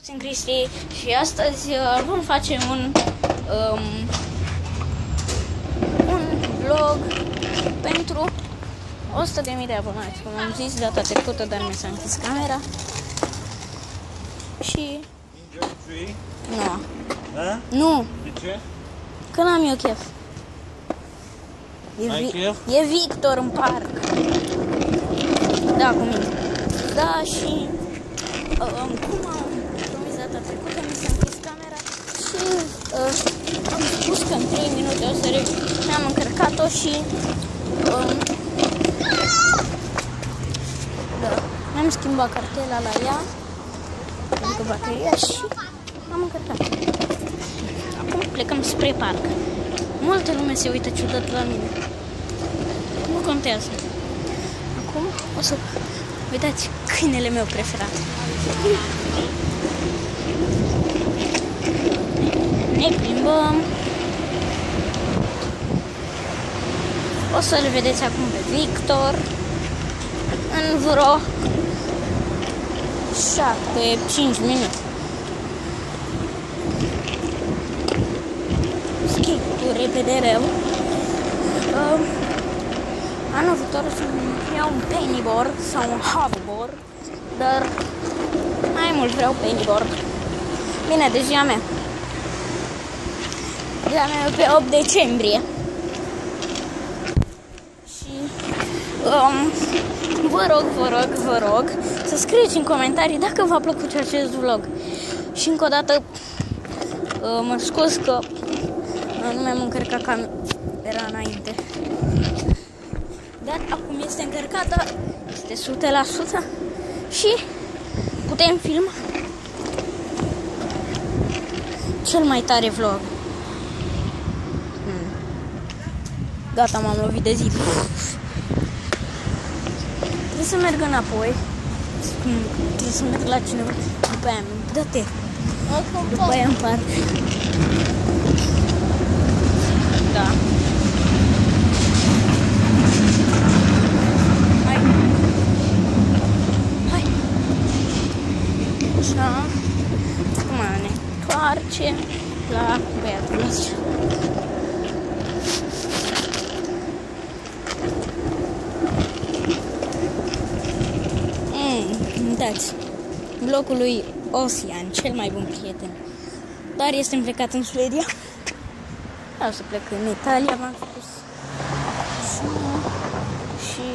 Sunt Cristi și astăzi vom face un vlog pentru 100.000 de abonați, cum am zis data trecută, dar mi s-a închis camera. Și... Nu. Da? Nu. De ce? Că n-am eu chef. E Victor în parc. Da, cu mine. Da, și... cum am promis data trecută, mi s-a închis camera și am spus că în 3 minute o să revin. Mi-am încărcat-o și... da, mi-am schimbat cartela la ea, pentru bateria, și am încărcat. Acum plecăm spre parc. Multă lume se uită ciudat la mine. Nu contează. Acum o să... Uitați, câinele meu preferat. Ne plimbăm. O să-l vedeți acum pe Victor în vreo 7-5 minute. Schimb repede rău. Anul viitor o să iau un pennyboard sau un hoverboard, dar mai mult vreau pennyboard. Bine, de ziua mea. Ziua mea pe 8 decembrie. Și vă rog să scrieți în comentarii dacă v-a plăcut acest vlog. Și încă o dată mă scuz că nu mi-am încărcat camera înainte. Dar acum este încărcată, este 100% și putem filma cel mai tare vlog. Gata, m-am lovit de zid. Trebuie să merg înapoi. Trebuie să merg la cineva. După aia, dă-te. După aia în parc. Da. Așa, acum ne întoarce la băiatul ăsta. Uitați, blocul lui Ocean, cel mai bun prieten. Dar este plecat în Suedia. O să plec în Italia, v-am spus. Și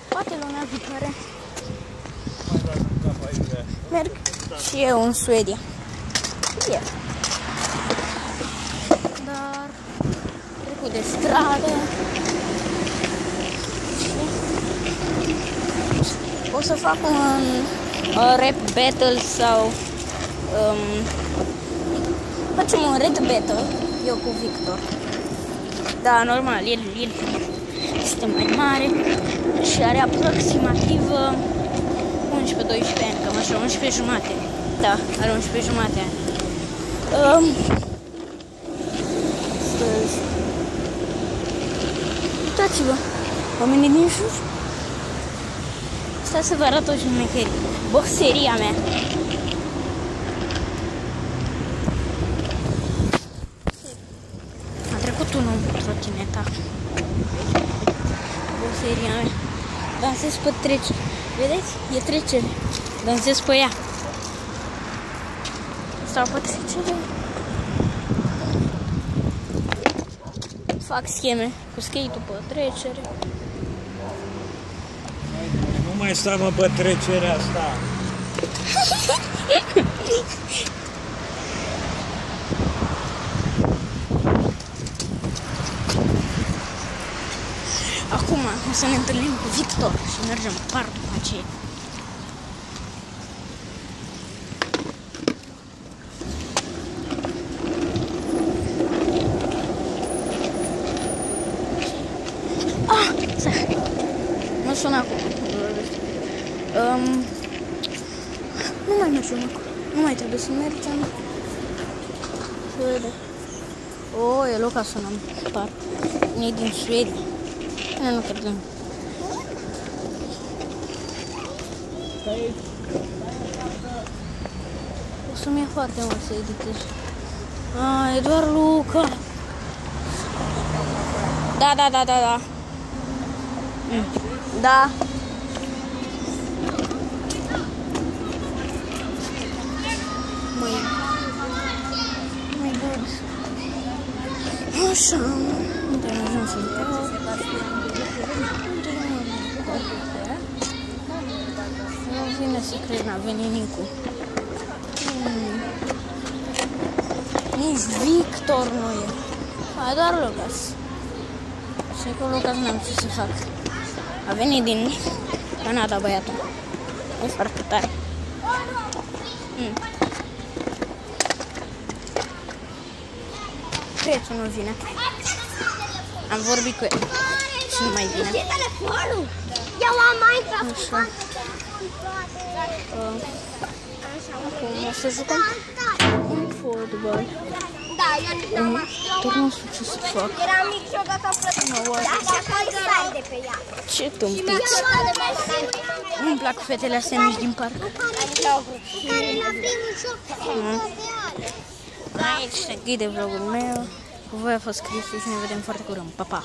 poate luna viitoare merg și eu în Suedia. Dar trecut de stradă și o să fac un rap battle sau facem un rap battle eu cu Victor. Da, normal, el este mai mare și are aproximativ 11-12 ani, cam așa, 11 jumate. Da, are 11 jumate ani. Uitați-vă, oamenii din jur. Asta să vă arăt o șmecherie, boxeria mea. A trecut unul cu trotineta. Boxeria mea. Dansez pe trecere. Vedeți? E trecere. Dansez pe ea. Stau pe trecere. Fac scheme cu skate-ul pe trecere. Nu mai sta, mă, pe trecerea asta. Acum o să ne întâlnim cu Victor și mergem în parc după aceea. Mă sună acum. Nu mai mergem acum. Nu mai trebuie să mergem. E loc să n-am parc. E din Suedia. Nu credem. O să-mi ia foarte mult să editez. E doar Luca. Da. Da. Mai bun. Așa. Unde am ajuns? Nu vine să cred, n-a venit Nicu. Nici Victor nu e. Doar Lucas. Și cu Lucas n-am ce să fac. A venit din Canada băiatul. E foarte tare. Prietenul vine. Am vorbit cu el. Și nu mai vine. Eu am Minecraft. Așa. Acum o să jucăm un fotbal. Da, eu nu Nu știu ce să fac. eram mic și odată am plăcut. Așa că îi sari de pe ea. Ce tâmpiți. Nu-mi plac fetele astea mici din parc. Care la primul joc. Aici se închide vlogul meu. Cu voi a fost Cristi și ne vedem foarte curând. Pa, pa!